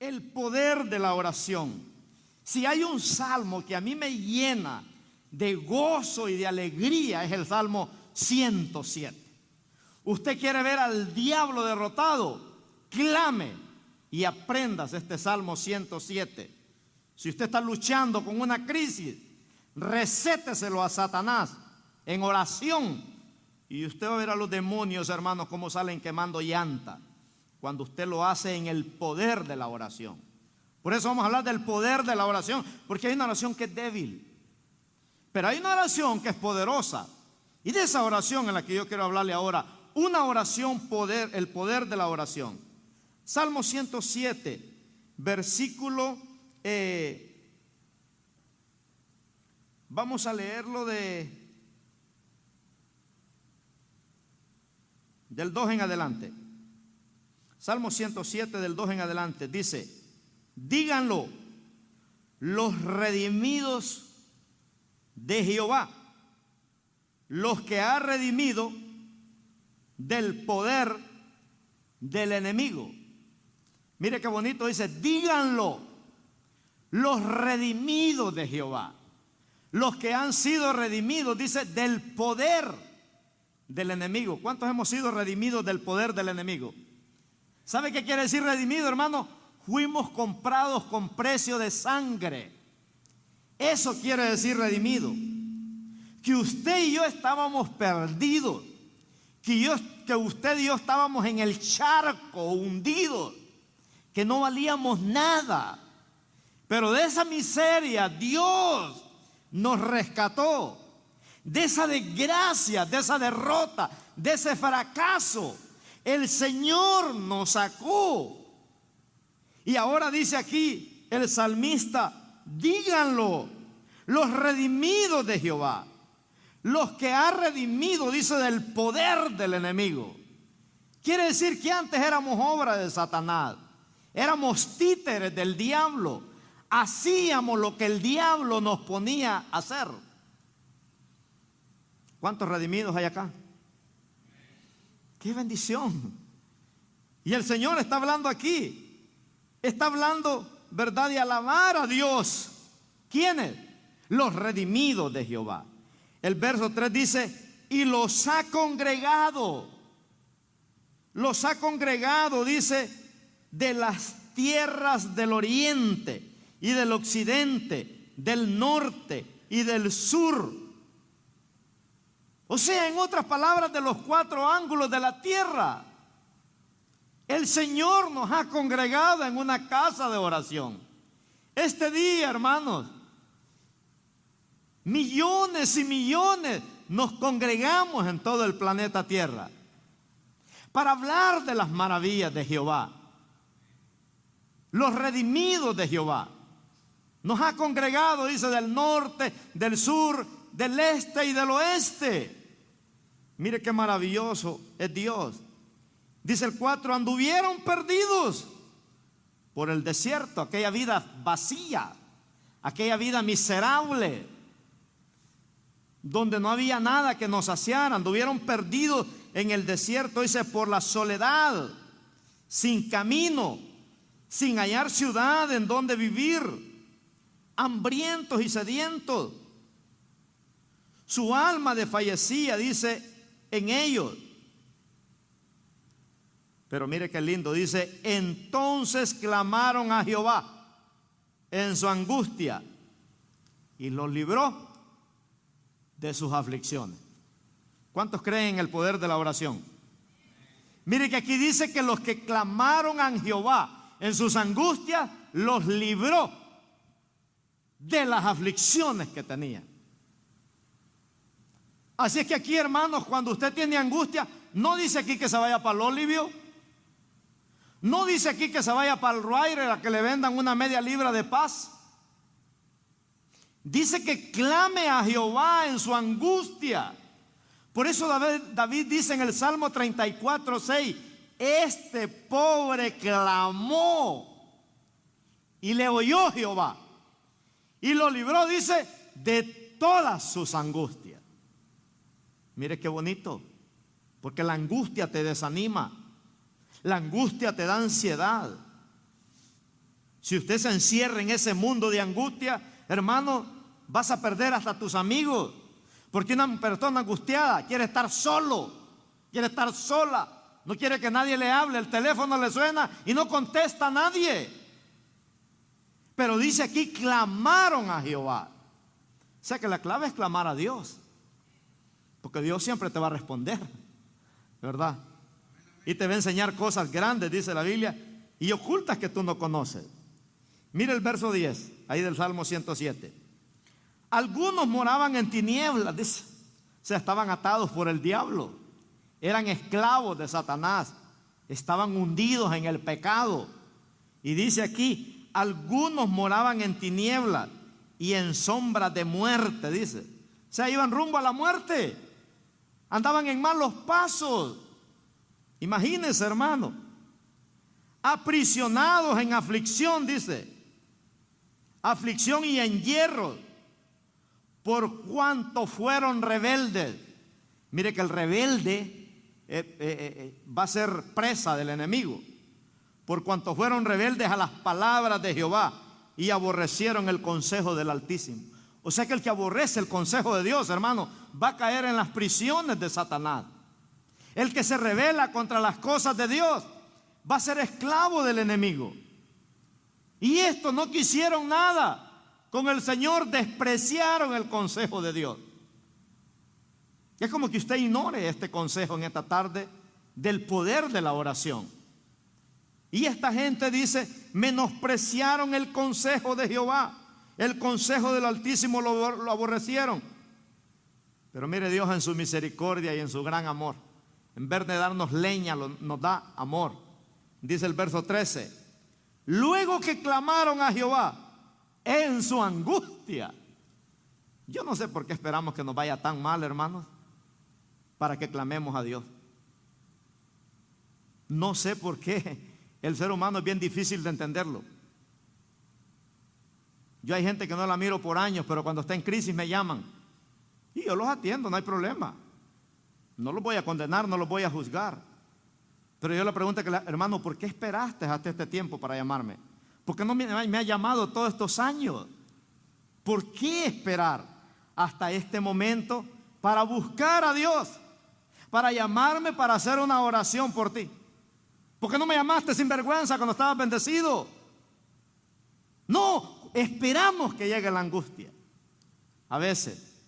el poder de la oración. Si hay un salmo que a mí me llena de gozo y de alegría, es el Salmo 107. Usted quiere ver al diablo derrotado, clame y aprendas este Salmo 107. Si usted está luchando con una crisis, recéteselo a Satanás en oración y usted va a ver a los demonios, hermanos, cómo salen quemando llanta cuando usted lo hace en el poder de la oración. Por eso vamos a hablar del poder de la oración, porque hay una oración que es débil, pero hay una oración que es poderosa. Y de esa oración en la que yo quiero hablarle ahora, una oración poder, el poder de la oración. Salmo 107, versículo, vamos a leerlo del 2 en adelante. Salmo 107 del 2 en adelante dice: díganlo los redimidos de Jehová, los que ha redimido del poder del enemigo. Mire qué bonito dice: díganlo los redimidos de Jehová, los que han sido redimidos, dice, del poder del enemigo. ¿Cuántos hemos sido redimidos del poder del enemigo? ¿Sabe qué quiere decir redimido, hermano? Fuimos comprados con precio de sangre. Eso quiere decir redimido. Que usted y yo estábamos perdidos, que usted y yo estábamos en el charco, hundidos, que no valíamos nada. Pero de esa miseria Dios nos rescató. De esa desgracia, de esa derrota, de ese fracaso, el Señor nos sacó. Y ahora dice aquí el salmista: díganlo los redimidos de Jehová, los que ha redimido, dice, del poder del enemigo. Quiere decir que antes éramos obra de Satanás, éramos títeres del diablo, hacíamos lo que el diablo nos ponía a hacer. ¿Cuántos redimidos hay acá? ¡Qué bendición! Y el Señor está hablando aquí, está hablando, ¿verdad?, de alabar a Dios. ¿Quiénes? Los redimidos de Jehová. El verso 3 dice: y los ha congregado, dice, de las tierras del oriente y del occidente, del norte y del sur. O sea, en otras palabras, de los 4 ángulos de la tierra. El Señor nos ha congregado en una casa de oración. Este día, hermanos, millones y millones nos congregamos en todo el planeta Tierra para hablar de las maravillas de Jehová. Los redimidos de Jehová nos ha congregado, dice, del norte, del sur, del este y del oeste. Mire qué maravilloso es Dios. Dice el 4: anduvieron perdidos por el desierto, aquella vida vacía, aquella vida miserable, donde no había nada que nos saciara. Anduvieron perdidos en el desierto, dice, por la soledad, sin camino, sin hallar ciudad en donde vivir, hambrientos y sedientos. Su alma desfallecía, dice, en ellos. Pero mire qué lindo, dice: entonces clamaron a Jehová en su angustia y los libró de sus aflicciones. ¿Cuántos creen en el poder de la oración? Mire que aquí dice que los que clamaron a Jehová en sus angustias, los libró de las aflicciones que tenían. Así es que aquí, hermanos, cuando usted tiene angustia, no dice aquí que se vaya para el Olivio, no dice aquí que se vaya para el Roaire a que le vendan una media libra de paz. Dice que clame a Jehová en su angustia. Por eso David dice en el Salmo 34:6: este pobre clamó y le oyó Jehová y lo libró, dice, de todas sus angustias. Mire qué bonito, porque la angustia te desanima, la angustia te da ansiedad. Si usted se encierra en ese mundo de angustia, hermano, vas a perder hasta tus amigos. Porque una persona angustiada quiere estar solo, quiere estar sola, no quiere que nadie le hable, el teléfono le suena y no contesta a nadie. Pero dice aquí, clamaron a Jehová. O sea que la clave es clamar a Dios, porque Dios siempre te va a responder, ¿verdad? Y te va a enseñar cosas grandes, dice la Biblia, y ocultas que tú no conoces. Mire el verso 10, ahí del Salmo 107. Algunos moraban en tinieblas, dice, o sea, estaban atados por el diablo, eran esclavos de Satanás, estaban hundidos en el pecado. Y dice aquí, algunos moraban en tinieblas y en sombras de muerte, dice. O sea, iban rumbo a la muerte, andaban en malos pasos. Imagínense, hermano, aprisionados en aflicción, dice, aflicción y en hierro, por cuanto fueron rebeldes. Mire que el rebelde va a ser presa del enemigo. Por cuanto fueron rebeldes a las palabras de Jehová y aborrecieron el consejo del Altísimo. O sea que el que aborrece el consejo de Dios, hermano, va a caer en las prisiones de Satanás. El que se rebela contra las cosas de Dios va a ser esclavo del enemigo. Y estos no quisieron nada con el Señor, despreciaron el consejo de Dios. Es como que usted ignore este consejo en esta tarde del poder de la oración. Y esta gente dice, menospreciaron el consejo de Jehová, el consejo del Altísimo lo aborrecieron. Pero mire, Dios en su misericordia y en su gran amor, en vez de darnos leña, nos da amor. Dice el verso 13, luego que clamaron a Jehová en su angustia. Yo no sé por qué esperamos que nos vaya tan mal, hermanos, para que clamemos a Dios. No sé por qué. El ser humano es bien difícil de entenderlo. Yo hay gente que no la miro por años, pero cuando está en crisis me llaman. Y yo los atiendo, no hay problema. No los voy a condenar, no los voy a juzgar. Pero yo le pregunto, hermano, ¿por qué esperaste hasta este tiempo para llamarme? ¿Por qué no me ha llamado todos estos años? ¿Por qué esperar hasta este momento para buscar a Dios? Para llamarme, para hacer una oración por ti. ¿Por qué no me llamaste sin vergüenza cuando estabas bendecido? No, esperamos que llegue la angustia. A veces.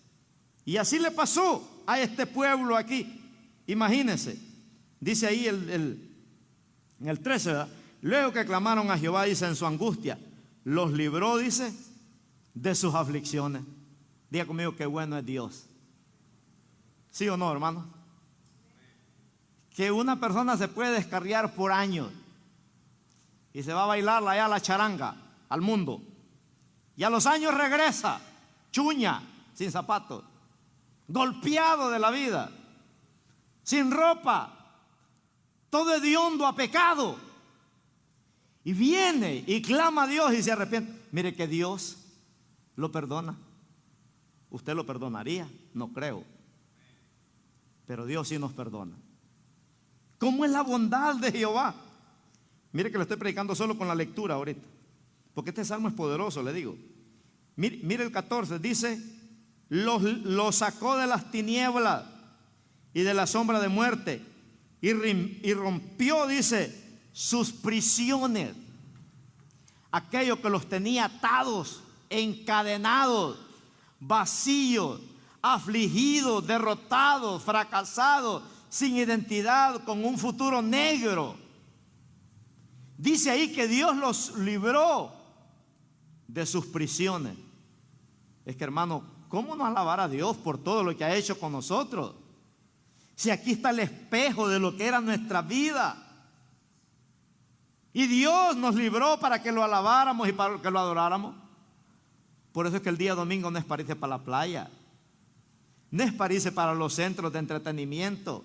Y así le pasó a este pueblo aquí. Imagínense. Dice ahí en el 13, ¿verdad? Luego que clamaron a Jehová, dice, en su angustia, los libró, dice, de sus aflicciones. Diga conmigo, qué bueno es Dios. ¿Sí o no, hermano? Que una persona se puede descarriar por años y se va a bailarla allá a la charanga, al mundo, y a los años regresa chuña, sin zapatos, golpeado de la vida, sin ropa, todo hediondo a pecado, y viene y clama a Dios y se arrepiente. Mire que Dios lo perdona. ¿Usted lo perdonaría? No creo, pero Dios sí nos perdona. ¿Cómo es la bondad de Jehová? Mire que lo estoy predicando solo con la lectura ahorita, porque este salmo es poderoso, le digo. Mire el 14, dice, los sacó de las tinieblas y de la sombra de muerte y rompió, dice, sus prisiones. Aquello que los tenía atados, encadenados, vacíos, afligidos, derrotados, fracasados, sin identidad, con un futuro negro. Dice ahí que Dios los libró de sus prisiones. Es que, hermano, ¿cómo no alabar a Dios por todo lo que ha hecho con nosotros? Si aquí está el espejo de lo que era nuestra vida. Y Dios nos libró para que lo alabáramos y para que lo adoráramos. Por eso es que el día domingo no es para irse para la playa, no es para irse para los centros de entretenimiento,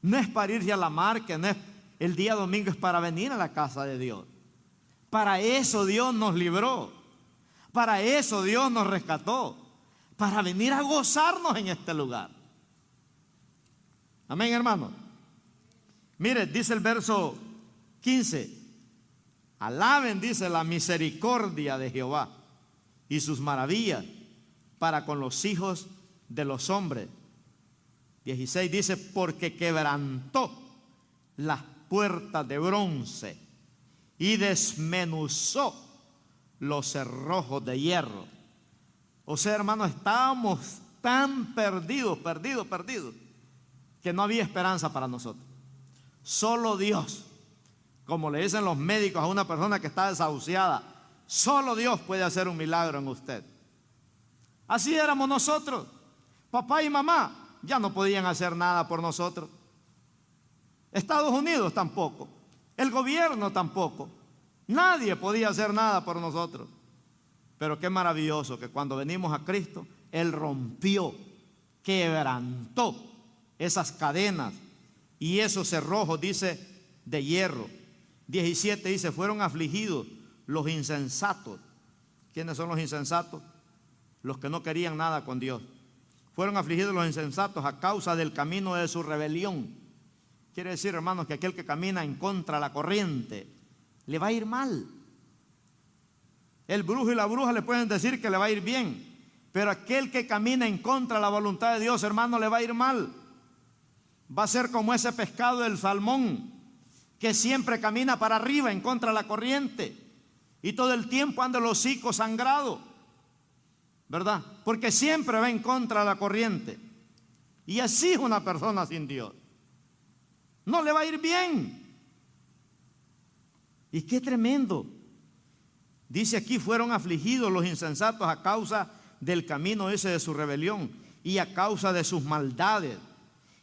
no es para irse a la marca, no es, el día domingo es para venir a la casa de Dios. Para eso Dios nos libró, para eso Dios nos rescató, para venir a gozarnos en este lugar. Amén, hermano. Mire, dice el verso 15, Alaben, dice, la misericordia de Jehová y sus maravillas para con los hijos de los hombres. 16 dice, porque quebrantó las puertas de bronce y desmenuzó los cerrojos de hierro. O sea, hermanos, estábamos tan perdidos, que no había esperanza para nosotros. Solo Dios, como le dicen los médicos a una persona que está desahuciada, solo Dios puede hacer un milagro en usted. Así éramos nosotros. Papá y mamá ya no podían hacer nada por nosotros. Estados Unidos tampoco. El gobierno tampoco. Nadie podía hacer nada por nosotros. Pero qué maravilloso que cuando venimos a Cristo, Él rompió, quebrantó esas cadenas y esos cerrojos, dice, de hierro. 17 dice, fueron afligidos los insensatos. ¿Quiénes son los insensatos? Los que no querían nada con Dios. Fueron afligidos los insensatos a causa del camino de su rebelión. Quiere decir, hermanos, que aquel que camina en contra de la corriente le va a ir mal. El brujo y la bruja le pueden decir que le va a ir bien, pero aquel que camina en contra de la voluntad de Dios, hermano, le va a ir mal. Va a ser como ese pescado del salmón, que siempre camina para arriba en contra de la corriente y todo el tiempo anda el hocico sangrado, ¿verdad? Porque siempre va en contra de la corriente. Y así es una persona sin Dios. No le va a ir bien. Y qué tremendo. Dice aquí, fueron afligidos los insensatos a causa del camino ese de su rebelión y a causa de sus maldades.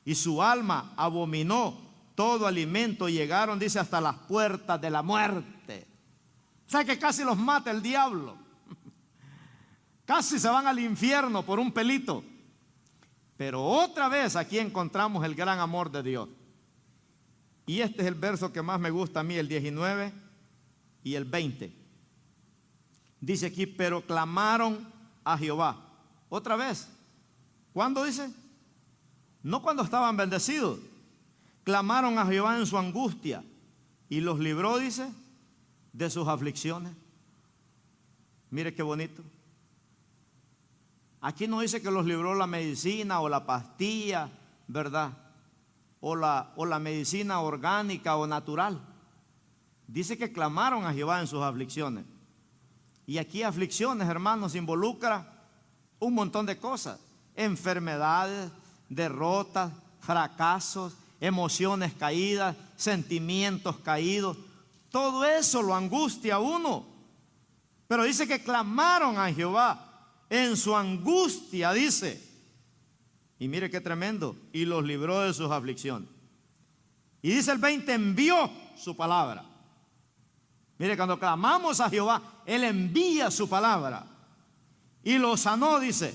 Y su alma abominó todo alimento. Llegaron, dice, hasta las puertas de la muerte. O sea que casi los mata el diablo. Casi se van al infierno por un pelito. Pero otra vez aquí encontramos el gran amor de Dios. Y este es el verso que más me gusta a mí, el 19 y el 20. Dice aquí, pero clamaron a Jehová. Otra vez. ¿Cuándo dice? No cuando estaban bendecidos. Clamaron a Jehová en su angustia y los libró, dice, de sus aflicciones. Mire qué bonito. Aquí no dice que los libró la medicina o la pastilla, ¿verdad? O la medicina orgánica o natural. Dice que clamaron a Jehová en sus aflicciones. Y aquí aflicciones, hermanos, involucra un montón de cosas. Enfermedades, derrotas, fracasos, emociones caídas, sentimientos caídos. Todo eso lo angustia a uno. Pero dice que clamaron a Jehová en su angustia, dice. Y mire qué tremendo. Y los libró de sus aflicciones. Y dice el 20, envió su palabra. Mire, cuando clamamos a Jehová, Él envía su palabra. Y los sanó, dice.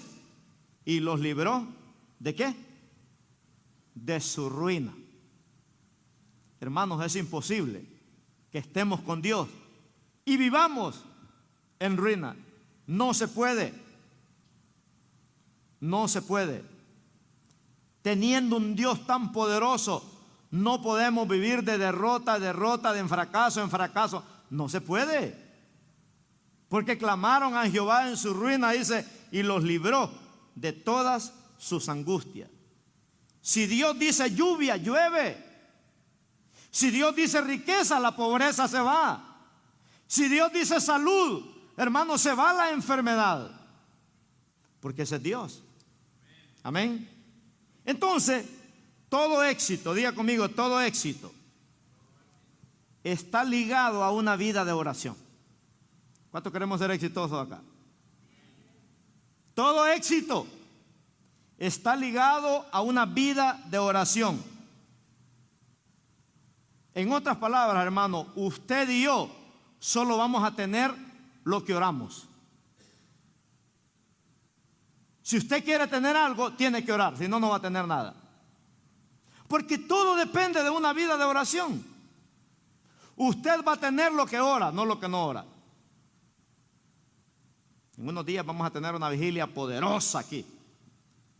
Y los libró, ¿de qué? De su ruina. Hermanos, es imposible que estemos con Dios y vivamos en ruina. No se puede. No se puede. Teniendo un Dios tan poderoso, no podemos vivir de derrota, de fracaso en fracaso. No se puede. Porque clamaron a Jehová en su ruina, dice, y los libró de todas sus angustias. Si Dios dice lluvia, llueve. Si Dios dice riqueza, la pobreza se va. Si Dios dice salud, hermano, se va la enfermedad. Porque ese es Dios. Amén. Entonces, todo éxito, diga conmigo, todo éxito está ligado a una vida de oración. ¿Cuántos queremos ser exitosos acá? Todo éxito está ligado a una vida de oración. En otras palabras, hermano, usted y yo solo vamos a tener lo que oramos. Si usted quiere tener algo, tiene que orar, si no, no va a tener nada. Porque todo depende de una vida de oración. Usted va a tener lo que ora, no lo que no ora. En unos días vamos a tener una vigilia poderosa aquí.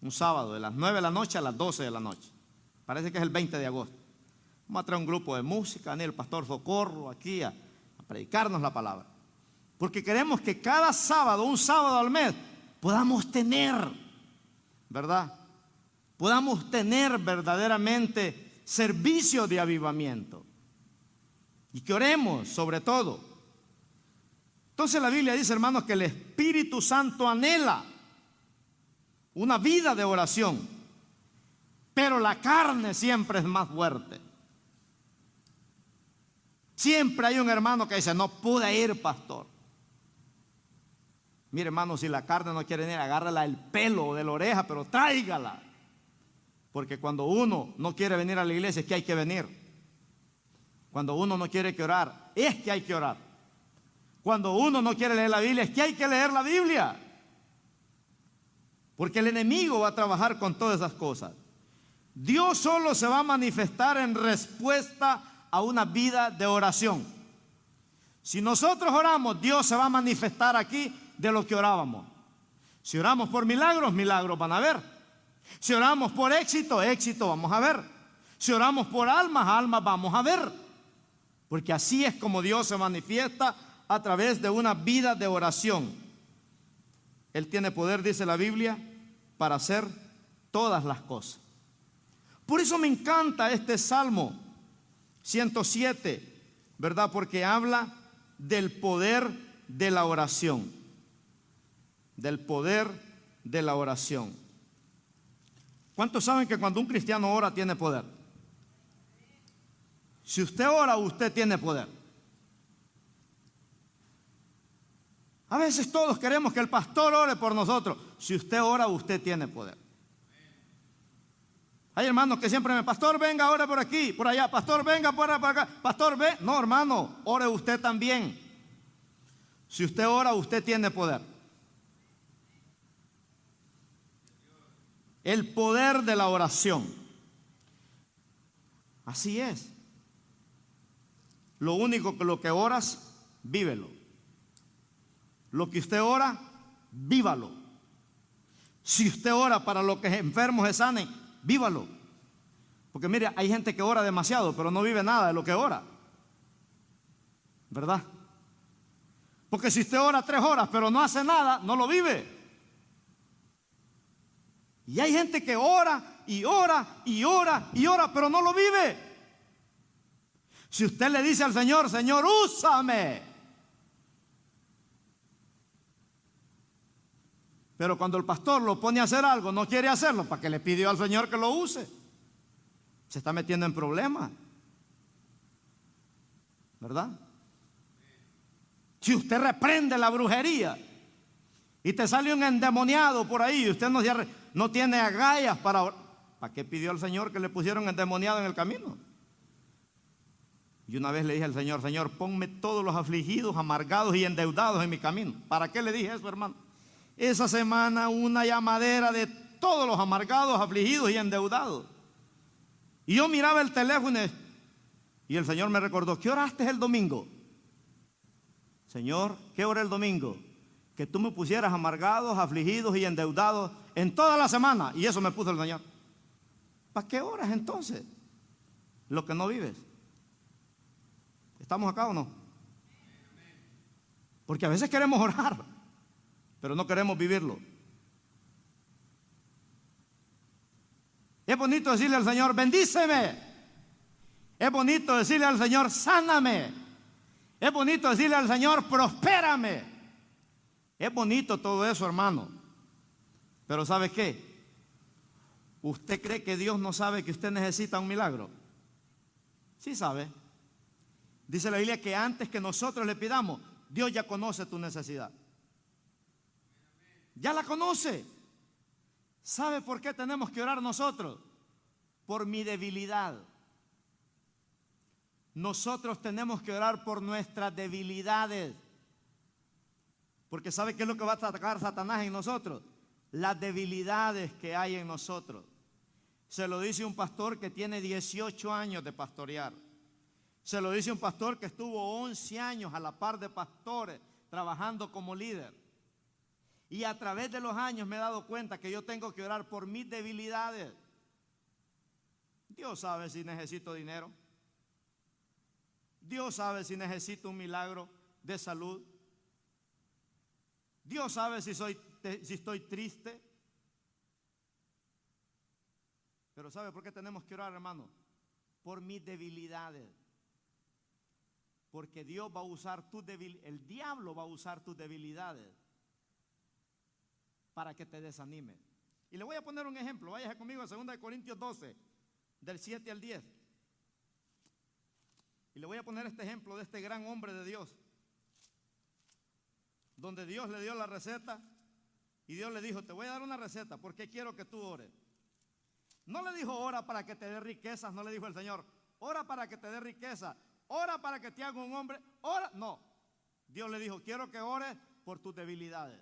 Un sábado de las 9 de la noche a las 12 de la noche. Parece que es el 20 de agosto. Vamos a traer un grupo de música, el pastor Socorro aquí a predicarnos la palabra. Porque queremos que cada sábado, un sábado al mes, podamos tener, ¿verdad? Podamos tener verdaderamente servicio de avivamiento. Y que oremos sobre todo. Entonces la Biblia dice, hermanos, que el Espíritu Santo anhela una vida de oración, pero la carne siempre es más fuerte. Siempre hay un hermano que dice, no pude ir, pastor. Mire, hermano, si la carne no quiere ir, agárrala el pelo de la oreja, pero tráigala. Porque cuando uno no quiere venir a la iglesia es que hay que venir. Cuando uno no quiere que orar, es que hay que orar. Cuando uno no quiere leer la Biblia, es que hay que leer la Biblia. Porque el enemigo va a trabajar con todas esas cosas. Dios solo se va a manifestar en respuesta a una vida de oración. Si nosotros oramos, Dios se va a manifestar aquí de lo que orábamos. Si oramos por milagros, milagros van a ver. Si oramos por éxito, éxito vamos a ver. Si oramos por almas, almas vamos a ver. Porque así es como Dios se manifiesta a través de una vida de oración. Él tiene poder, dice la Biblia, para hacer todas las cosas. Por eso me encanta este Salmo 107, ¿verdad? Porque habla del poder de la oración. Del poder de la oración. ¿Cuántos saben que cuando un cristiano ora tiene poder? Si usted ora, usted tiene poder. A veces todos queremos que el pastor ore por nosotros. Si usted ora, usted tiene poder. Hay hermanos que siempre me, pastor, venga, ore por aquí, por allá, pastor, venga, por acá, pastor, ve. No, hermano, ore usted también. Si usted ora, usted tiene poder. El poder de la oración. Así es. Lo único que lo que oras, vívelo. Lo que usted ora, vívalo. Si usted ora para los que enfermos se sanen, vívalo. Porque mire, hay gente que ora demasiado, pero no vive nada de lo que ora. ¿Verdad? Porque si usted ora 3 horas, pero no hace nada, no lo vive. Y hay gente que ora y ora y ora y ora, pero no lo vive. Si usted le dice al Señor, Señor, úsame. Pero cuando el pastor lo pone a hacer algo, no quiere hacerlo, ¿para qué le pidió al Señor que lo use? Se está metiendo en problemas. ¿Verdad? Si usted reprende la brujería y te sale un endemoniado por ahí y usted no tiene agallas ¿para qué pidió al Señor que le pusiera un endemoniado en el camino? Y una vez le dije al Señor, Señor, ponme todos los afligidos, amargados y endeudados en mi camino. ¿Para qué le dije eso, hermano? Esa semana una llamadera de todos los amargados, afligidos y endeudados. Y yo miraba el teléfono y el Señor me recordó, ¿qué oraste el domingo? Señor, ¿qué oré el domingo? Que tú me pusieras amargados, afligidos y endeudados en toda la semana. Y eso me puso el Señor. ¿Para qué oras entonces? Lo que no vives. ¿Estamos acá o no? Porque a veces queremos orar, pero no queremos vivirlo. Es bonito decirle al Señor, bendíceme. Es bonito decirle al Señor, sáname. Es bonito decirle al Señor, prospérame. Es bonito todo eso, hermano. Pero ¿sabe qué? ¿Usted cree que Dios no sabe que usted necesita un milagro? Sí sabe. Dice la Biblia que antes que nosotros le pidamos, Dios ya conoce tu necesidad. Ya la conoce. ¿Sabe por qué tenemos que orar nosotros? Por mi debilidad. Nosotros tenemos que orar por nuestras debilidades. Porque ¿sabe qué es lo que va a atacar Satanás en nosotros? Las debilidades que hay en nosotros. Se lo dice un pastor que tiene 18 años de pastorear. Se lo dice un pastor que estuvo 11 años a la par de pastores trabajando como líder. Y a través de los años me he dado cuenta que yo tengo que orar por mis debilidades. Dios sabe si necesito dinero. Dios sabe si necesito un milagro de salud. Dios sabe si estoy triste. Pero ¿sabe por qué tenemos que orar, hermano? Por mis debilidades. Porque Dios va a usar tus debilidades, el diablo va a usar tus debilidades para que te desanime. Y le voy a poner un ejemplo. Váyase conmigo a 2 Corintios 12, del 7 al 10. Y le voy a poner este ejemplo de este gran hombre de Dios, donde Dios le dio la receta y Dios le dijo: te voy a dar una receta porque quiero que tú ores. No le dijo: ora para que te dé riquezas. No le dijo el Señor: ora para que te dé riqueza, ora para que te haga un hombre, ora. No, Dios le dijo: quiero que ores por tus debilidades,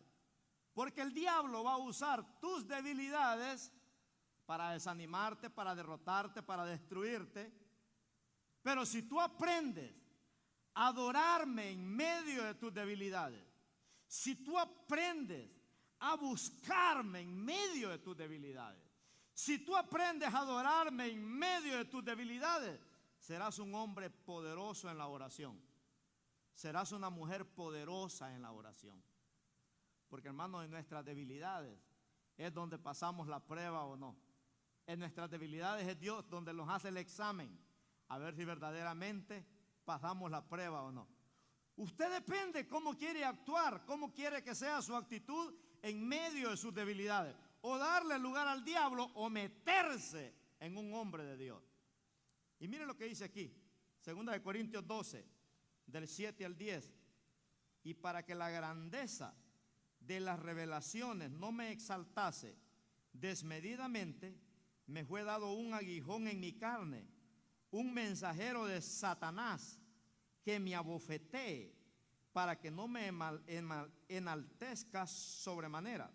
porque el diablo va a usar tus debilidades para desanimarte, para derrotarte, para destruirte. Pero si tú aprendes a adorarme en medio de tus debilidades, si tú aprendes a buscarme en medio de tus debilidades, si tú aprendes a adorarme en medio de tus debilidades, serás un hombre poderoso en la oración. Serás una mujer poderosa en la oración. Porque, hermanos, en nuestras debilidades es donde pasamos la prueba o no. En nuestras debilidades es Dios donde nos hace el examen, a ver si verdaderamente pasamos la prueba o no. Usted depende cómo quiere actuar, cómo quiere que sea su actitud en medio de sus debilidades. O darle lugar al diablo o meterse en un hombre de Dios. Y mire lo que dice aquí, 2 Corintios 12, del 7 al 10. Y para que la grandeza de las revelaciones no me exaltase desmedidamente, me fue dado un aguijón en mi carne, un mensajero de Satanás que me abofetee, para que no me enaltezca sobremanera.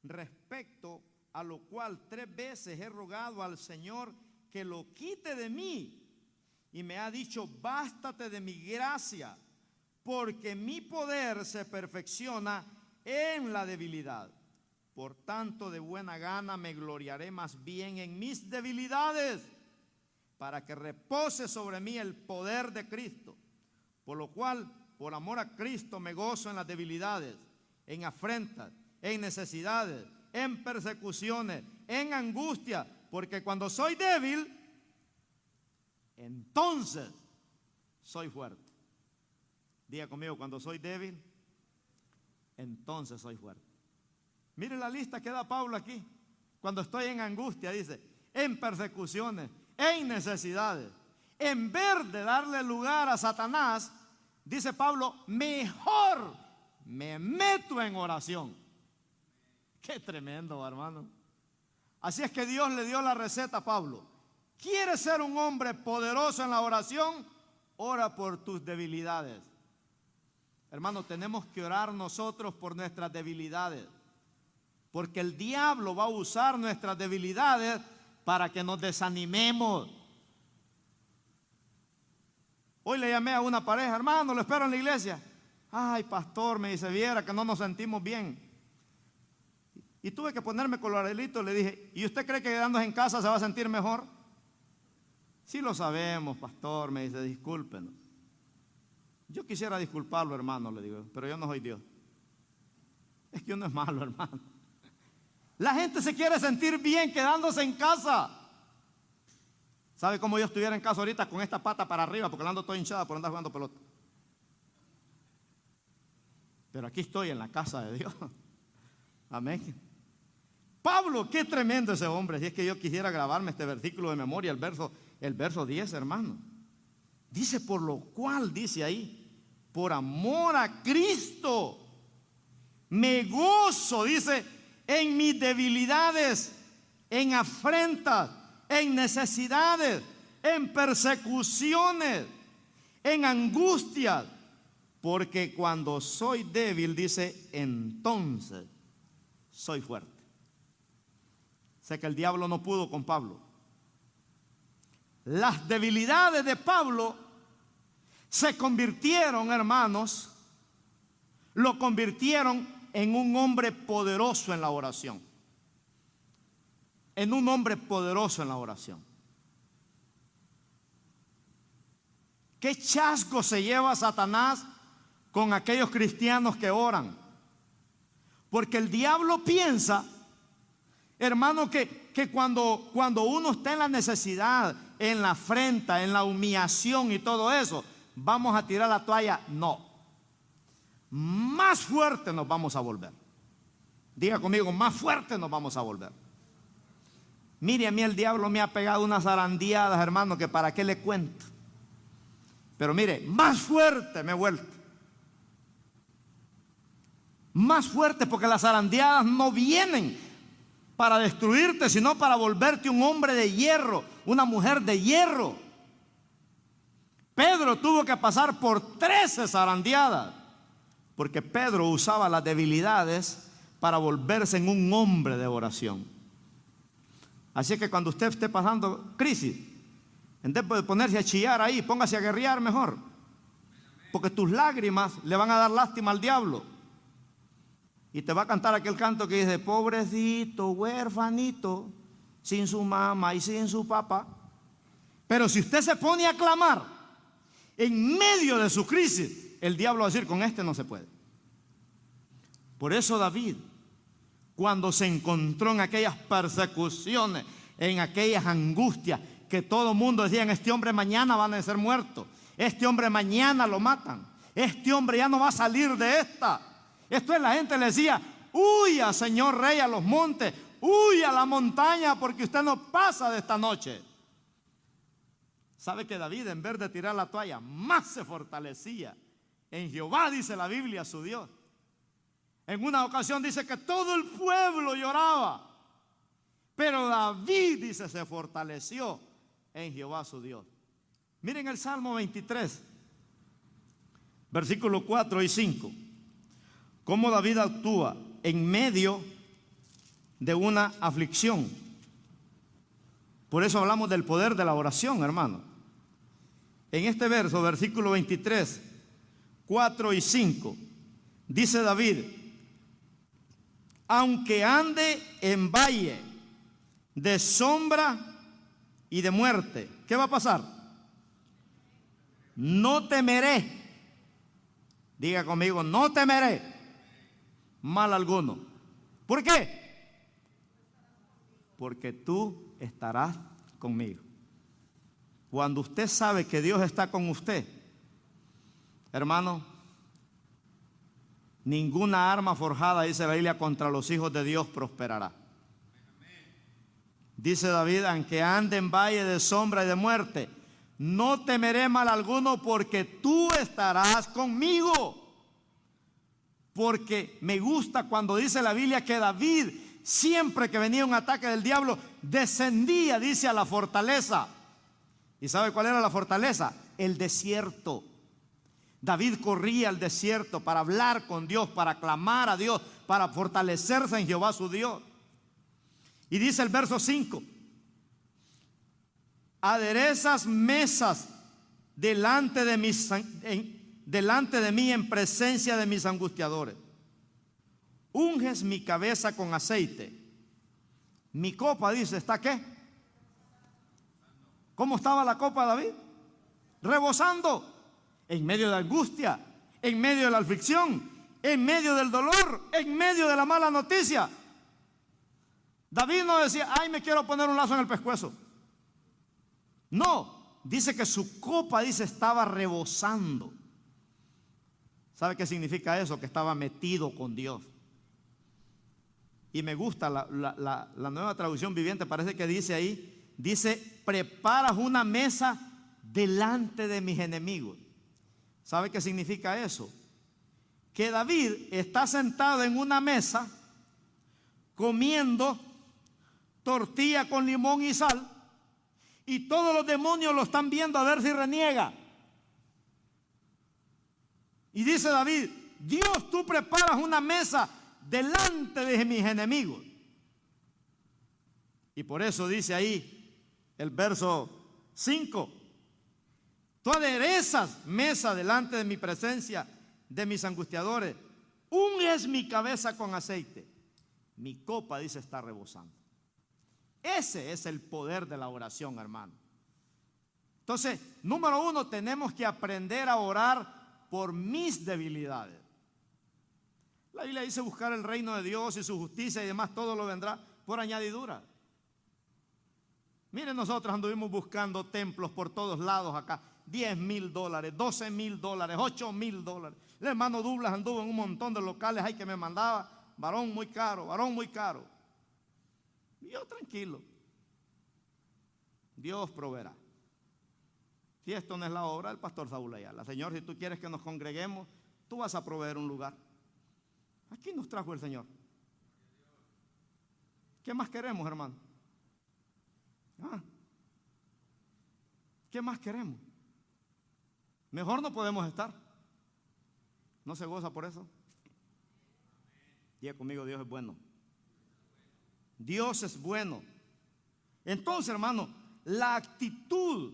Respecto a lo cual 3 veces he rogado al Señor que lo quite de mí, y me ha dicho: bástate de mi gracia, porque mi poder se perfecciona en la debilidad. Por tanto, de buena gana me gloriaré más bien en mis debilidades, para que repose sobre mí el poder de Cristo. Por lo cual, por amor a Cristo, me gozo en las debilidades, en afrentas, en necesidades, en persecuciones, en angustia, porque cuando soy débil, entonces soy fuerte. Diga conmigo: cuando soy débil, entonces soy fuerte. Mire la lista que da Pablo aquí. Cuando estoy en angustia, dice, en persecuciones, en necesidades. En vez de darle lugar a Satanás, dice Pablo, mejor me meto en oración. Qué tremendo, hermano. Así es que Dios le dio la receta a Pablo. ¿Quieres ser un hombre poderoso en la oración? Ora por tus debilidades. Hermano, tenemos que orar nosotros por nuestras debilidades, porque el diablo va a usar nuestras debilidades para que nos desanimemos. Hoy le llamé a una pareja: hermano, lo espero en la iglesia. Ay, pastor, me dice, viera que no nos sentimos bien. Y tuve que ponerme coloradito. Le dije: ¿y usted cree que quedándose en casa se va a sentir mejor? Sí lo sabemos, pastor, me dice, discúlpenos. Yo quisiera disculparlo, hermano, le digo, pero yo no soy Dios. Es que uno es malo, hermano. La gente se quiere sentir bien quedándose en casa. ¿Sabe cómo yo estuviera en casa ahorita con esta pata para arriba? Porque la ando toda hinchada por andar jugando pelota. Pero aquí estoy en la casa de Dios. Amén. Pablo, qué tremendo ese hombre. Si es que yo quisiera grabarme este versículo de memoria, el verso 10, hermano. Dice: por lo cual, dice ahí, por amor a Cristo, me gozo, dice, en mis debilidades, en afrentas, en necesidades, en persecuciones, en angustias, porque cuando soy débil, dice, entonces soy fuerte. Sé que el diablo no pudo con Pablo. Las debilidades de Pablo se convirtieron, hermanos, lo convirtieron en un hombre poderoso en la oración. En un hombre poderoso en la oración. qué chasco se lleva Satanás con aquellos cristianos que oran. Porque el diablo piensa, hermano, que cuando uno está en la necesidad, en la afrenta, en la humillación y todo eso, vamos a tirar la toalla. No. Más fuerte nos vamos a volver. Diga conmigo, más fuerte nos vamos a volver. Mire, a mí el diablo me ha pegado unas zarandeadas, hermano, que para qué le cuento. Pero mire, más fuerte me he vuelto. Más fuerte, porque las zarandeadas no vienen para destruirte, sino para volverte un hombre de hierro, una mujer de hierro. Pedro tuvo que pasar por 13 zarandeadas, porque Pedro usaba las debilidades para volverse en un hombre de oración. Así que cuando usted esté pasando crisis, en vez de ponerse a chillar ahí, póngase a guerrear mejor, porque tus lágrimas le van a dar lástima al diablo. Y te va a cantar aquel canto que dice: pobrecito, huérfanito, sin su mamá y sin su papá. Pero si usted se pone a clamar en medio de su crisis, el diablo va a decir: con este no se puede. Por eso David, cuando se encontró en aquellas persecuciones, en aquellas angustias, que todo el mundo decía: este hombre mañana va a ser muerto, este hombre mañana lo matan, este hombre ya no va a salir de esta. Esto es, la gente le decía: huya, señor rey, a los montes, huya a la montaña, porque usted no pasa de esta noche. ¿Sabe que David, en vez de tirar la toalla, más se fortalecía en Jehová, dice la Biblia, su Dios? En una ocasión dice que todo el pueblo lloraba, pero David, dice, se fortaleció en Jehová, su Dios. Miren el Salmo 23, versículos 4 y 5. Cómo David actúa en medio de una aflicción. Por eso hablamos del poder de la oración, hermano. En este verso, versículo 23, 4 y 5, dice David: aunque ande en valle de sombra y de muerte, ¿qué va a pasar? No temeré. Diga conmigo: no temeré mal alguno. ¿Por qué? Porque tú estarás conmigo. Cuando usted sabe que Dios está con usted, hermano, ninguna arma forjada, dice la Biblia, contra los hijos de Dios prosperará. Dice David: aunque ande en valle de sombra y de muerte, no temeré mal alguno, porque tú estarás conmigo. Porque me gusta cuando dice la Biblia que David, siempre que venía un ataque del diablo, descendía, dice, a la fortaleza. ¿Y sabe cuál era la fortaleza? El desierto. David corría al desierto para hablar con Dios, para clamar a Dios, para fortalecerse en Jehová su Dios. Y dice el verso 5: aderezas mesas delante de mí en presencia de mis angustiadores. Unges mi cabeza con aceite. Mi copa, dice, ¿está qué? ¿Cómo estaba la copa de David? Rebosando. En medio de la angustia, en medio de la aflicción, en medio del dolor, en medio de la mala noticia. David no decía: ay, me quiero poner un lazo en el pescuezo. No, dice que su copa, dice, estaba rebosando. ¿Sabe qué significa eso? Que estaba metido con Dios. Y me gusta la nueva traducción viviente, parece que dice ahí, dice: preparas una mesa delante de mis enemigos. ¿Sabe qué significa eso? Que David está sentado en una mesa comiendo tortilla con limón y sal, y todos los demonios lo están viendo a ver si reniega. Y dice David: Dios, tú preparas una mesa delante de mis enemigos. Y por eso dice ahí el verso 5: tú aderezas mesa delante de mi presencia, de mis angustiadores. Unges mi cabeza con aceite. Mi copa, dice, está rebosando. Ese es el poder de la oración, hermano. Entonces, número uno, tenemos que aprender a orar por mis debilidades. La Biblia dice buscar el reino de Dios y su justicia y demás, todo lo vendrá por añadidura. Miren, nosotros anduvimos buscando templos por todos lados acá. $10,000, $12,000, $8,000. El hermano Douglas anduvo en un montón de locales ahí que me mandaba. Varón muy caro, varón muy caro. Y yo tranquilo. Dios proveerá. Si esto no es la obra del pastor Saúl Ayala. Señor, si tú quieres que nos congreguemos, tú vas a proveer un lugar. Aquí nos trajo el Señor. ¿Qué más queremos, hermano? ¿Qué más queremos? Mejor no podemos estar. ¿No se goza por eso? Diga conmigo, Dios es bueno. Dios es bueno. Entonces, hermano, la actitud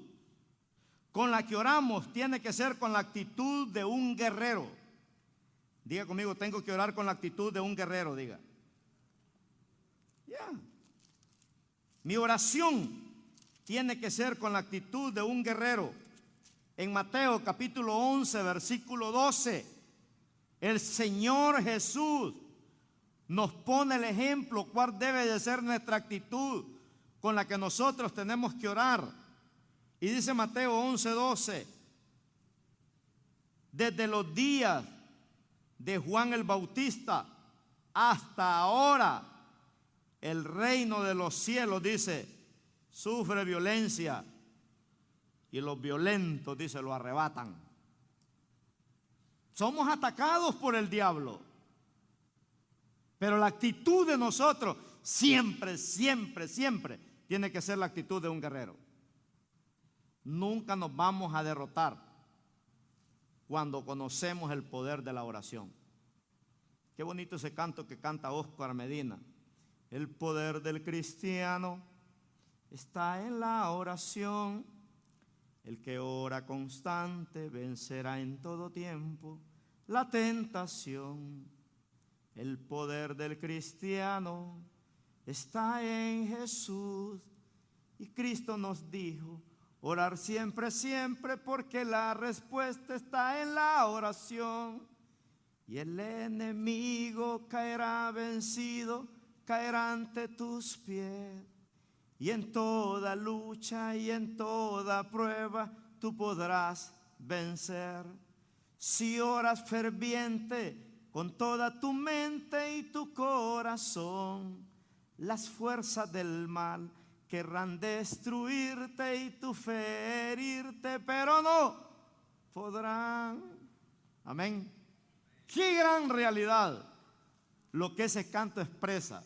con la que oramos tiene que ser con la actitud de un guerrero. Diga conmigo, tengo que orar con la actitud de un guerrero, diga. Mi oración tiene que ser con la actitud de un guerrero. En Mateo capítulo 11, versículo 12, el Señor Jesús nos pone el ejemplo cuál debe de ser nuestra actitud con la que nosotros tenemos que orar. Y dice Mateo 11, 12, desde los días de Juan el Bautista hasta ahora, el reino de los cielos, dice, sufre violencia y los violentos, dice, lo arrebatan. Somos atacados por el diablo, pero la actitud de nosotros siempre, siempre, siempre tiene que ser la actitud de un guerrero. Nunca nos vamos a derrotar cuando conocemos el poder de la oración. Qué bonito ese canto que canta Oscar Medina. El poder del cristiano está en la oración. El que ora constante vencerá en todo tiempo la tentación. El poder del cristiano está en Jesús. Y Cristo nos dijo, orar siempre, siempre, porque la respuesta está en la oración. Y el enemigo caerá vencido, caerá ante tus pies. Y en toda lucha y en toda prueba tú podrás vencer. Si oras ferviente con toda tu mente y tu corazón, las fuerzas del mal querrán destruirte y tú ferirte, pero no podrán. Amén. Qué gran realidad lo que ese canto expresa,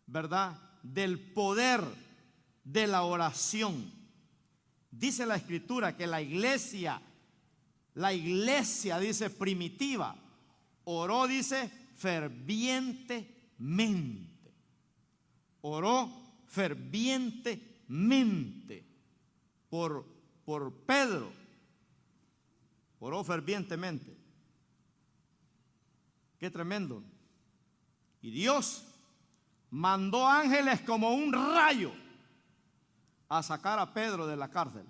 ¿verdad? Del poder de la oración. Dice la Escritura que la iglesia dice primitiva, oró, dice, fervientemente. Oró fervientemente por Pedro. Oró fervientemente. Qué tremendo. Y Dios mandó ángeles como un rayo a sacar a Pedro de la cárcel.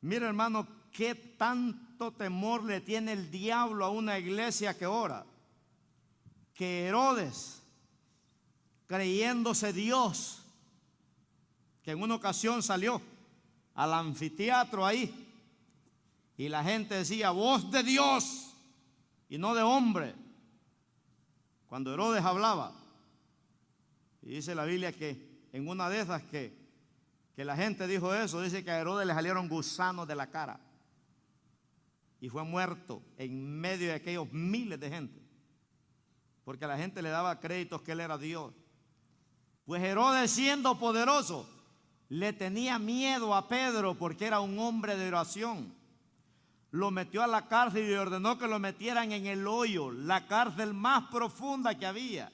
Mira, hermano, qué tanto temor le tiene el diablo a una iglesia que ora. Que Herodes, creyéndose Dios, que en una ocasión salió al anfiteatro ahí y la gente decía, voz de Dios y no de hombre, cuando Herodes hablaba. Y dice la Biblia que en una de esas que la gente dijo eso, dice que a Herodes le salieron gusanos de la cara y fue muerto en medio de aquellos miles de gente, porque a la gente le daba créditos que él era Dios. Pues Herodes, siendo poderoso, le tenía miedo a Pedro porque era un hombre de oración. Lo metió a la cárcel y ordenó que lo metieran en el hoyo, la cárcel más profunda que había.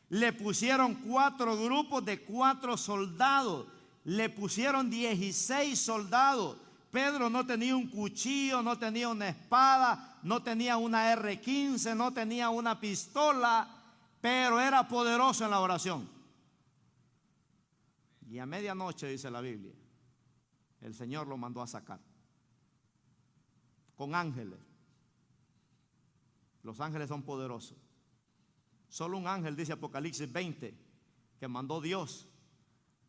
Le pusieron 4 grupos de 4 soldados. Le pusieron 16 soldados. Pedro no tenía un cuchillo, no tenía una espada, no tenía una R-15, no tenía una pistola, pero era poderoso en la oración. Y a medianoche, dice la Biblia, el Señor lo mandó a sacar con ángeles. Los ángeles son poderosos. Solo un ángel, dice Apocalipsis 20, que mandó Dios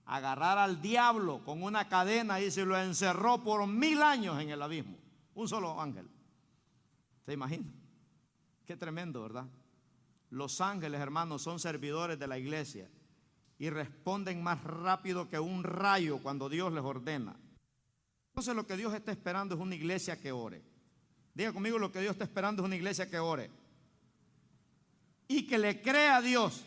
a agarrar al diablo con una cadena y se lo encerró por 1000 años en el abismo. Un solo ángel. ¿Se imagina? Qué tremendo, ¿verdad? Los ángeles, hermanos, son servidores de la iglesia y responden más rápido que un rayo cuando Dios les ordena. Entonces lo que Dios está esperando es una iglesia que ore. Diga conmigo, lo que Dios está esperando es una iglesia que ore y que le crea a Dios.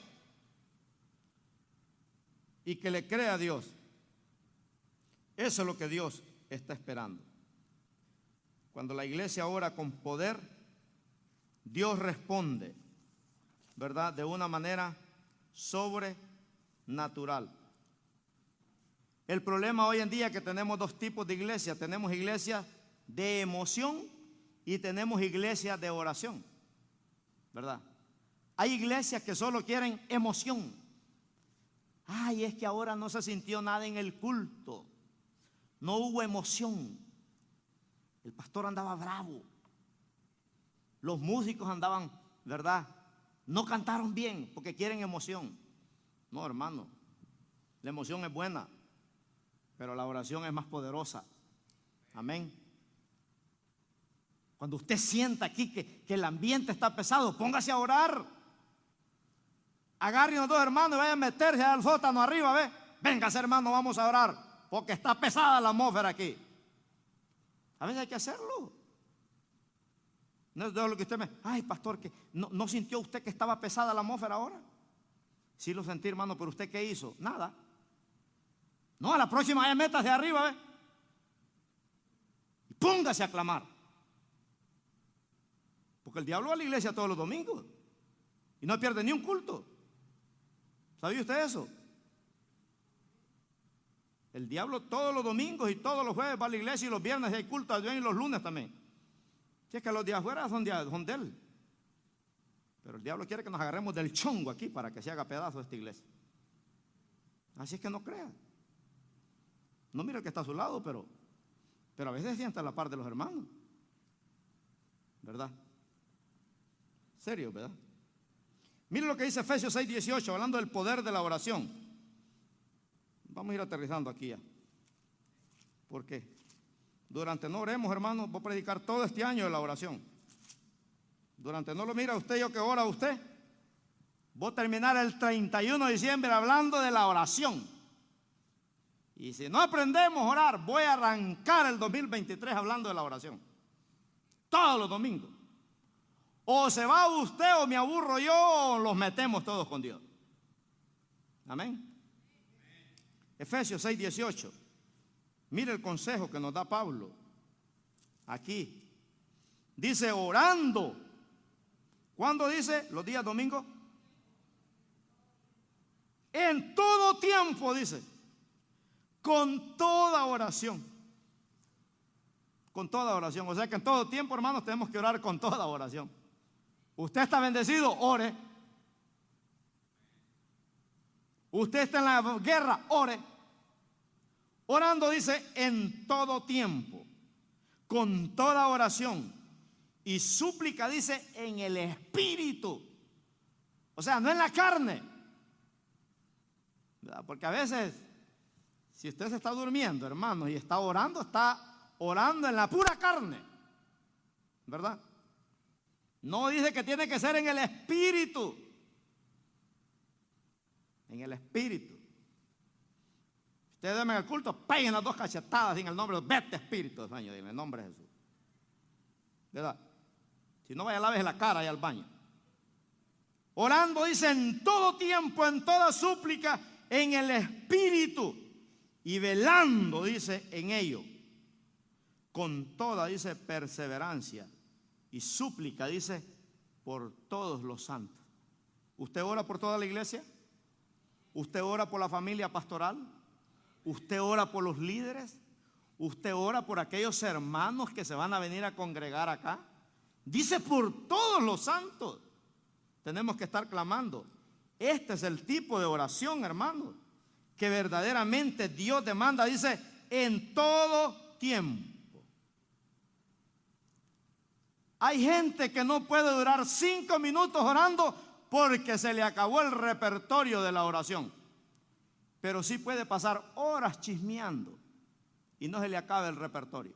Y que le crea a Dios. Eso es lo que Dios está esperando. Cuando la iglesia ora con poder, Dios responde, ¿verdad? De una manera sobrenatural. El problema hoy en día es que tenemos dos tipos de iglesias. Tenemos iglesias de emoción y tenemos iglesias de oración, ¿verdad? Hay iglesias que solo quieren emoción. Ay, es que ahora no se sintió nada en el culto. No hubo emoción. El pastor andaba bravo. Los músicos andaban, ¿verdad? No cantaron bien porque quieren emoción. No, hermano. La emoción es buena, pero la oración es más poderosa. Amén. Cuando usted sienta aquí que el ambiente está pesado, póngase a orar. Agarren a los dos hermanos y vayan a meterse al sótano arriba, ¿ve? Véngase, hermano, vamos a orar, porque está pesada la atmósfera aquí. A veces hay que hacerlo. No es de lo que usted me... Ay, pastor, que ¿no sintió usted que estaba pesada la atmósfera ahora? Sí lo sentí, hermano, pero ¿usted qué hizo? Nada. No, a la próxima vaya, métase arriba, ¿ve? Y póngase a clamar. Porque el diablo va a la iglesia todos los domingos y no pierde ni un culto. ¿Sabía usted eso? El diablo todos los domingos y todos los jueves va a la iglesia y los viernes hay culto y los lunes también. Si es que los días afuera son de él. Pero el diablo quiere que nos agarremos del chongo aquí para que se haga pedazo de esta iglesia. Así es que no crea. No mire el que está a su lado, pero a veces sienta a la par de los hermanos. ¿Verdad? Serio, ¿verdad? Mire lo que dice Efesios 6:18, hablando del poder de la oración. Vamos a ir aterrizando aquí ya. ¿Por qué? Durante no oremos, hermanos, voy a predicar todo este año de la oración. Durante no lo mira usted, yo que ora usted, voy a terminar el 31 de diciembre hablando de la oración. Y si no aprendemos a orar, voy a arrancar el 2023 hablando de la oración. Todos los domingos. O se va usted o me aburro yo o los metemos todos con Dios. Amén. Efesios 6:18. Mire el consejo que nos da Pablo aquí. Dice orando. ¿Cuándo dice? Los días domingos. En todo tiempo, dice. Con toda oración. Con toda oración. O sea que en todo tiempo, hermanos, tenemos que orar con toda oración. Usted está bendecido, ore. Usted está en la guerra, ore. Orando dice en todo tiempo, con toda oración y súplica dice en el espíritu. O sea, no en la carne. ¿Verdad? Porque a veces, si usted se está durmiendo, hermano, y está orando en la pura carne. ¿Verdad? No dice que tiene que ser en el espíritu. En el espíritu. Ustedes denme el culto, peguen las dos cachetadas en el nombre de vete espíritu, Señor, en el nombre de Jesús. ¿Verdad? Si no, vaya a lavarse la cara y al baño. Orando dice en todo tiempo, en toda súplica, en el espíritu. Y velando, dice, en ello. Con toda, dice, perseverancia. Y súplica, dice, por todos los santos. ¿Usted ora por toda la iglesia? ¿Usted ora por la familia pastoral? ¿Usted ora por los líderes? ¿Usted ora por aquellos hermanos que se van a venir a congregar acá? Dice por todos los santos. Tenemos que estar clamando. Este es el tipo de oración, hermano, que verdaderamente Dios demanda. Dice, en todo tiempo. Hay gente que no puede durar 5 minutos orando porque se le acabó el repertorio de la oración. Pero sí puede pasar horas chismeando y no se le acaba el repertorio.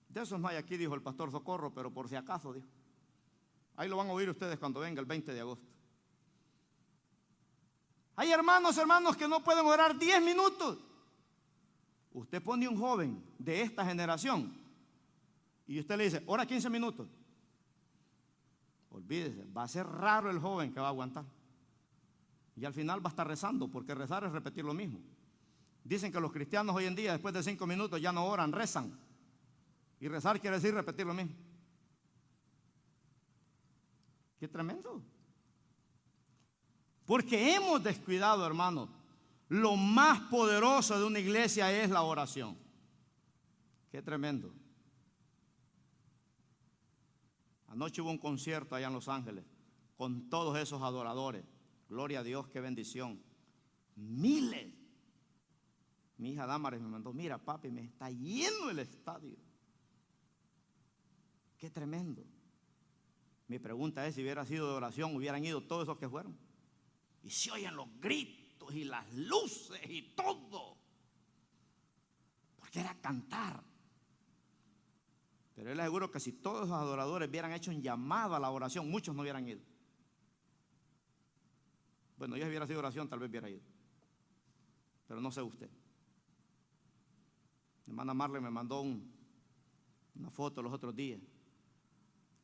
De esos no hay aquí, dijo el pastor Socorro, pero por si acaso, dijo. Ahí lo van a oír ustedes cuando venga el 20 de agosto. Hay hermanos que no pueden orar 10 minutos. Usted pone un joven de esta generación y usted le dice, ora 15 minutos. Olvídese, va a ser raro el joven que va a aguantar. Y al final va a estar rezando, porque rezar es repetir lo mismo. Dicen que los cristianos hoy en día, después de 5 minutos, ya no oran, rezan. Y rezar quiere decir repetir lo mismo. ¡Qué tremendo! Porque hemos descuidado, hermanos, lo más poderoso de una iglesia es la oración. ¡Qué tremendo! Anoche hubo un concierto allá en Los Ángeles con todos esos adoradores. Gloria a Dios, qué bendición. Miles. Mi hija Damares me mandó, mira papi, me está lleno el estadio. Qué tremendo. Mi pregunta es, si hubiera sido de oración, hubieran ido todos esos que fueron. Y se oyen los gritos y las luces y todo. Porque era cantar. Pero yo les aseguro que si todos los adoradores hubieran hecho un llamado a la oración, muchos no hubieran ido. Bueno, yo si hubiera sido oración, tal vez hubiera ido. Pero no sé usted. Mi hermana Marley me mandó una foto los otros días.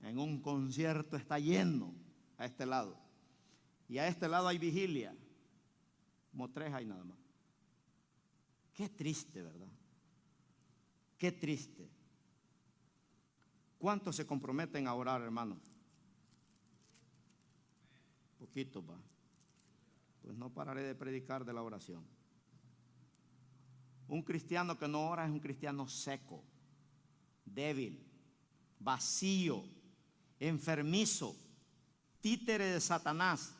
En un concierto está lleno a este lado. Y a este lado hay vigilia. Como 3 hay nada más. Qué triste, ¿verdad? Qué triste. ¿Cuántos se comprometen a orar, hermanos? Poquito, va. Pues no pararé de predicar de la oración. Un cristiano que no ora es un cristiano seco, débil, vacío, enfermizo, títere de Satanás.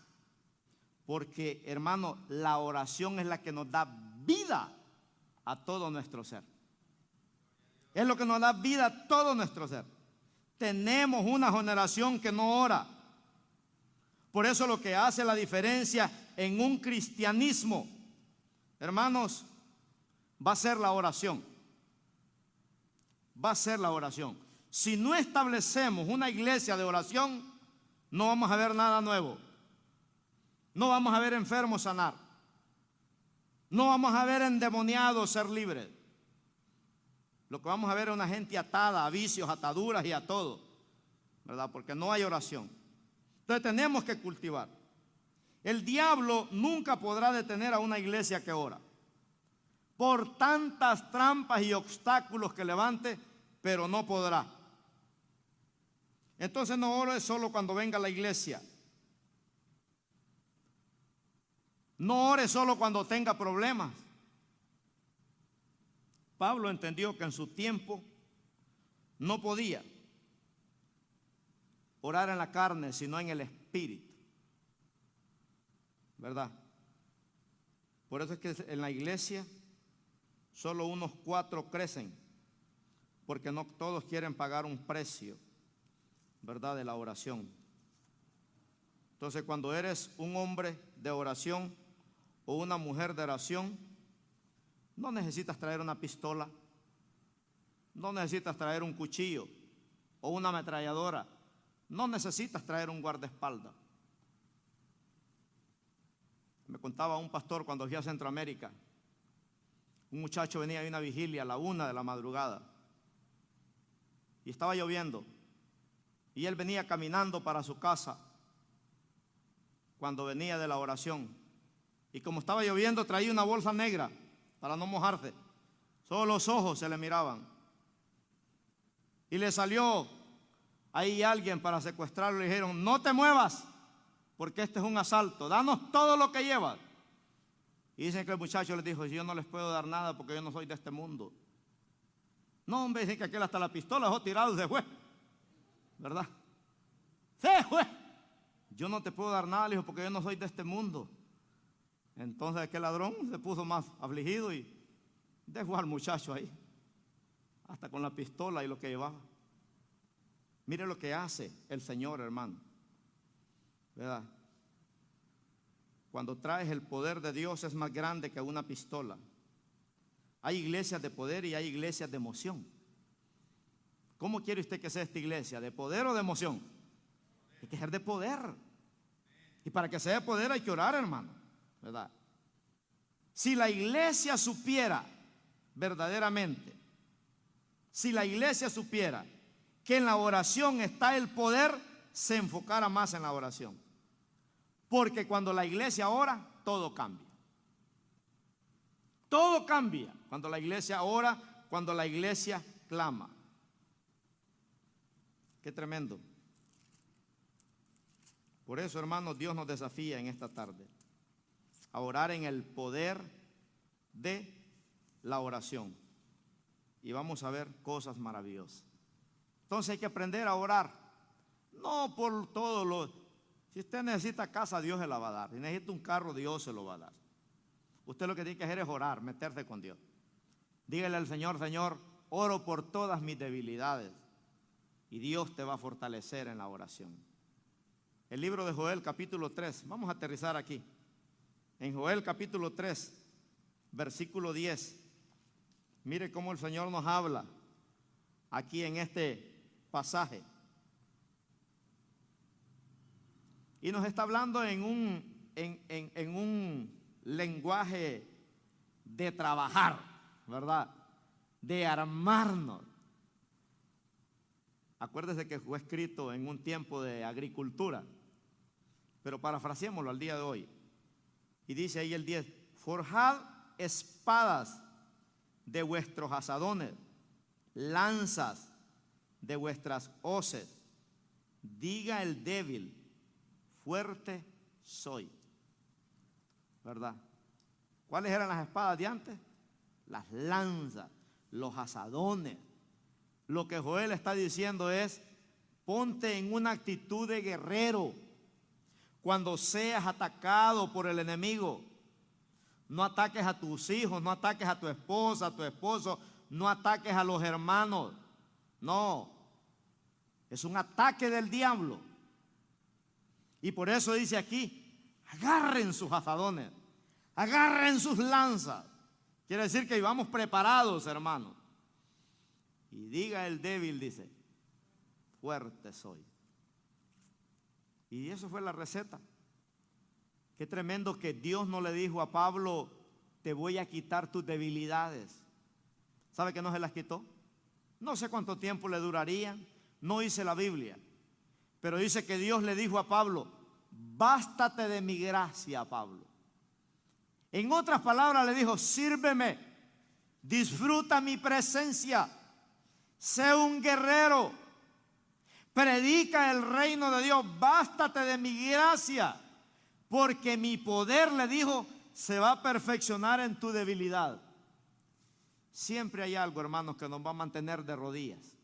Porque, hermano, la oración es la que nos da vida a todo nuestro ser. Es lo que nos da vida a todo nuestro ser. Tenemos una generación que no ora. Por eso lo que hace la diferencia en un cristianismo, hermanos, va a ser la oración. Va a ser la oración. Si no establecemos una iglesia de oración, no vamos a ver nada nuevo. No vamos a ver enfermos sanar. No vamos a ver endemoniados ser libres. Lo que vamos a ver es una gente atada a vicios, ataduras y a todo, ¿verdad? Porque no hay oración. Entonces tenemos que cultivar. El diablo nunca podrá detener a una iglesia que ora. Por tantas trampas y obstáculos que levante, pero no podrá. Entonces no ore solo cuando venga a la iglesia. No ore solo cuando tenga problemas. Pablo entendió que en su tiempo no podía orar en la carne, sino en el espíritu, ¿verdad? Por eso es que en la iglesia solo unos 4 crecen, porque no todos quieren pagar un precio, ¿verdad?, de la oración. Entonces, cuando eres un hombre de oración o una mujer de oración, no necesitas traer una pistola, no necesitas traer un cuchillo o una ametralladora, no necesitas traer un guardaespaldas. Me contaba un pastor cuando fui a Centroamérica, un muchacho venía de una vigilia a la 1 de la madrugada y estaba lloviendo y él venía caminando para su casa cuando venía de la oración, y como estaba lloviendo traía una bolsa negra para no mojarse, solo los ojos se le miraban, y le salió ahí alguien para secuestrarlo. Le dijeron: no te muevas porque este es un asalto, danos todo lo que llevas. Y dicen que el muchacho les dijo: yo no les puedo dar nada porque yo no soy de este mundo. No, hombre, dicen que aquel hasta la pistola dejó tirado y se fue, ¿verdad? Se fue. Yo no te puedo dar nada, le dijo, porque yo no soy de este mundo. Entonces aquel ladrón se puso más afligido y dejó al muchacho ahí, hasta con la pistola y lo que llevaba. Mire lo que hace el Señor, hermano, ¿verdad? Cuando traes el poder de Dios es más grande que una pistola. Hay iglesias de poder y hay iglesias de emoción. ¿Cómo quiere usted que sea esta iglesia? ¿De poder o de emoción? Hay que ser de poder. Y para que sea de poder hay que orar, hermano, ¿verdad? Si la iglesia supiera verdaderamente, si la iglesia supiera que en la oración está el poder, se enfocara más en la oración. Porque cuando la iglesia ora, todo cambia. Todo cambia cuando la iglesia ora, cuando la iglesia clama. Qué tremendo. Por eso, hermanos, Dios nos desafía en esta tarde a orar en el poder de la oración. Y vamos a ver cosas maravillosas. Entonces hay que aprender a orar. No por todo lo... Si usted necesita casa, Dios se la va a dar. Si necesita un carro, Dios se lo va a dar. Usted lo que tiene que hacer es orar, meterse con Dios. Dígale al Señor: Señor, oro por todas mis debilidades. Y Dios te va a fortalecer en la oración. El libro de Joel, capítulo 3. Vamos a aterrizar aquí. En Joel, capítulo 3, versículo 10. Mire cómo el Señor nos habla aquí en este pasaje. Y nos está hablando en un lenguaje de trabajar, ¿verdad? De armarnos. Acuérdese que fue escrito en un tiempo de agricultura, pero parafraseémoslo al día de hoy. Y dice ahí el 10: forjad espadas de vuestros asadones, lanzas de vuestras hoces. Diga el débil: fuerte soy. ¿Verdad? ¿Cuáles eran las espadas de antes? Las lanzas, los asadones. Lo que Joel está diciendo es: ponte en una actitud de guerrero cuando seas atacado por el enemigo. No ataques a tus hijos, no ataques a tu esposa, a tu esposo, no ataques a los hermanos. No, es un ataque del diablo. Y por eso dice aquí: agarren sus asadones, agarren sus lanzas. Quiere decir que íbamos preparados, hermanos. Y diga el débil, dice: fuerte soy. Y eso fue la receta. Qué tremendo que Dios no le dijo a Pablo: te voy a quitar tus debilidades. ¿Sabe que no se las quitó? No sé cuánto tiempo le durarían, no hice la Biblia, pero dice que Dios le dijo a Pablo: bástate de mi gracia, Pablo. En otras palabras le dijo: sírveme, disfruta mi presencia, sé un guerrero, predica el reino de Dios, bástate de mi gracia, porque mi poder, le dijo, se va a perfeccionar en tu debilidad. Siempre hay algo, hermanos, que nos va a mantener de rodillas.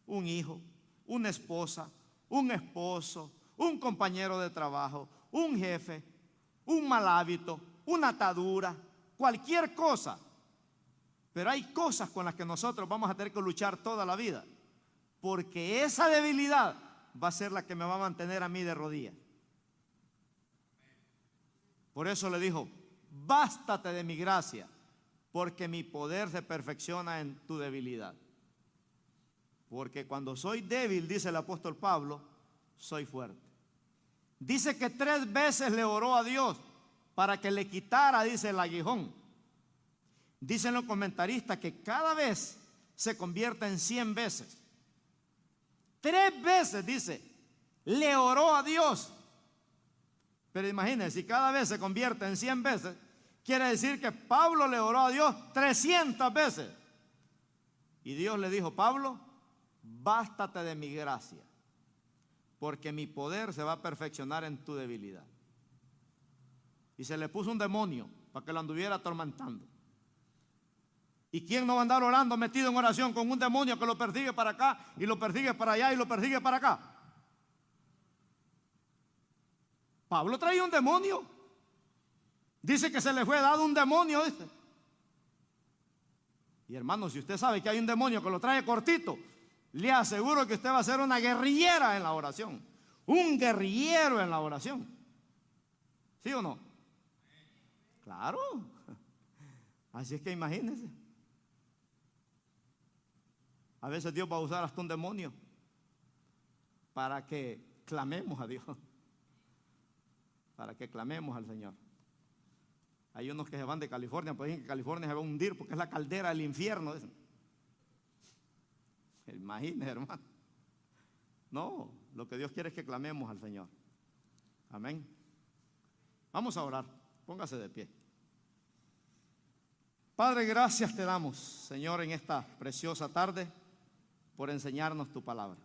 Un hijo, una esposa, un esposo, un compañero de trabajo, un jefe, un mal hábito, una atadura, cualquier cosa. Pero hay cosas con las que nosotros vamos a tener que luchar toda la vida, porque esa debilidad va a ser la que me va a mantener a mí de rodillas. Por eso le dijo: bástate de mi gracia, porque mi poder se perfecciona en tu debilidad. Porque cuando soy débil, dice el apóstol Pablo, soy fuerte. Dice que 3 veces le oró a Dios para que le quitara, dice, el aguijón. Dicen los comentaristas que cada vez se convierte en 100 veces. 3 veces, dice, le oró a Dios. Pero imagínense, si cada vez se convierte en 100 veces, quiere decir que Pablo le oró a Dios 300 veces. Y Dios le dijo: Pablo, bástate de mi gracia, porque mi poder se va a perfeccionar en tu debilidad. Y se le puso un demonio para que lo anduviera atormentando. ¿Y quién no va a andar orando metido en oración con un demonio que lo persigue para acá y lo persigue para allá y lo persigue para acá? Pablo traía un demonio. Dice que se le fue dado un demonio, dice. Y hermano, si usted sabe que hay un demonio que lo trae cortito, le aseguro que usted va a ser una guerrillera en la oración. Un guerrillero en la oración. ¿Sí o no? Claro. Así es que imagínense. A veces Dios va a usar hasta un demonio para que clamemos a Dios. Para que clamemos al Señor. Hay unos que se van de California, pues dicen que California se va a hundir porque es la caldera del infierno. Imagínense, hermano. No, lo que Dios quiere es que clamemos al Señor. Amén. Vamos a orar. Póngase de pie. Padre, gracias te damos, Señor, en esta preciosa tarde por enseñarnos tu palabra.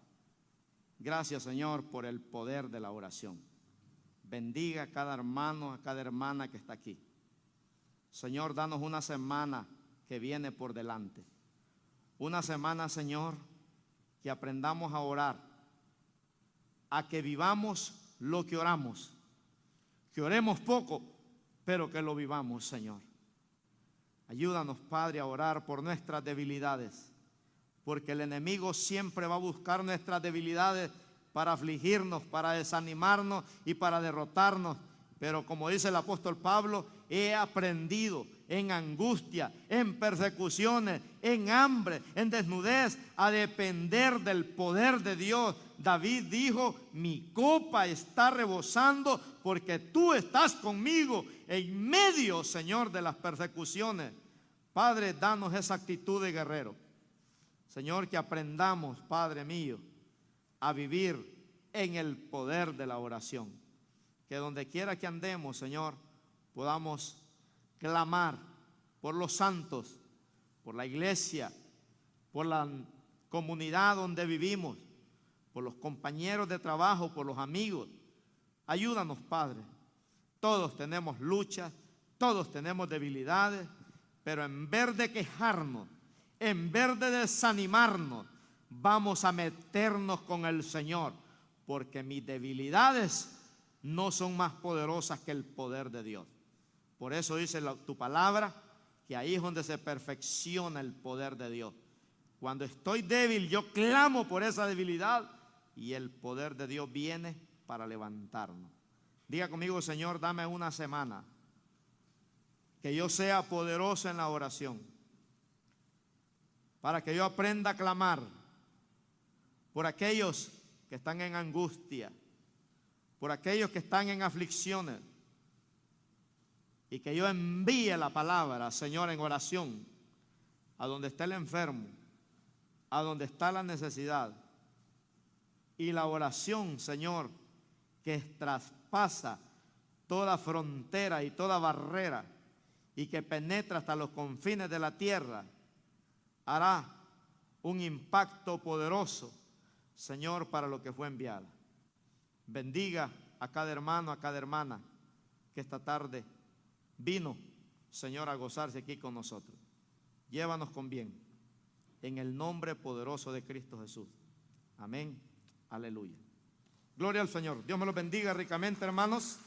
Gracias, Señor, por el poder de la oración. Bendiga a cada hermano, a cada hermana que está aquí. Señor, danos una semana que viene por delante. Una semana, Señor, que aprendamos a orar, a que vivamos lo que oramos, que oremos poco, pero que lo vivamos, Señor. Ayúdanos, Padre, a orar por nuestras debilidades, porque el enemigo siempre va a buscar nuestras debilidades para afligirnos, para desanimarnos y para derrotarnos. Pero como dice el apóstol Pablo, he aprendido en angustia, en persecuciones, en hambre, en desnudez, a depender del poder de Dios. David dijo, mi copa está rebosando porque tú estás conmigo en medio, Señor, de las persecuciones. Padre, danos esa actitud de guerrero. Señor, que aprendamos, Padre mío, a vivir en el poder de la oración. Que donde quiera que andemos, Señor, podamos clamar por los santos, por la iglesia, por la comunidad donde vivimos, por los compañeros de trabajo, por los amigos. Ayúdanos, Padre. Todos tenemos luchas, todos tenemos debilidades, pero en vez de quejarnos, en vez de desanimarnos, vamos a meternos con el Señor, porque mis debilidades no son más poderosas que el poder de Dios. Por eso dice tu palabra, que ahí es donde se perfecciona el poder de Dios. Cuando estoy débil, yo clamo por esa debilidad y el poder de Dios viene para levantarnos. Diga conmigo, Señor, dame una semana que yo sea poderoso en la oración, para que yo aprenda a clamar por aquellos que están en angustia, por aquellos que están en aflicciones, y que yo envíe la palabra, Señor, en oración a donde está el enfermo, a donde está la necesidad. Y la oración, Señor, que traspasa toda frontera y toda barrera y que penetra hasta los confines de la tierra, hará un impacto poderoso, Señor, para lo que fue enviada. Bendiga a cada hermano, a cada hermana que esta tarde vino, Señor, a gozarse aquí con nosotros. Llévanos con bien, en el nombre poderoso de Cristo Jesús. Amén. Aleluya. Gloria al Señor. Dios me los bendiga ricamente, hermanos.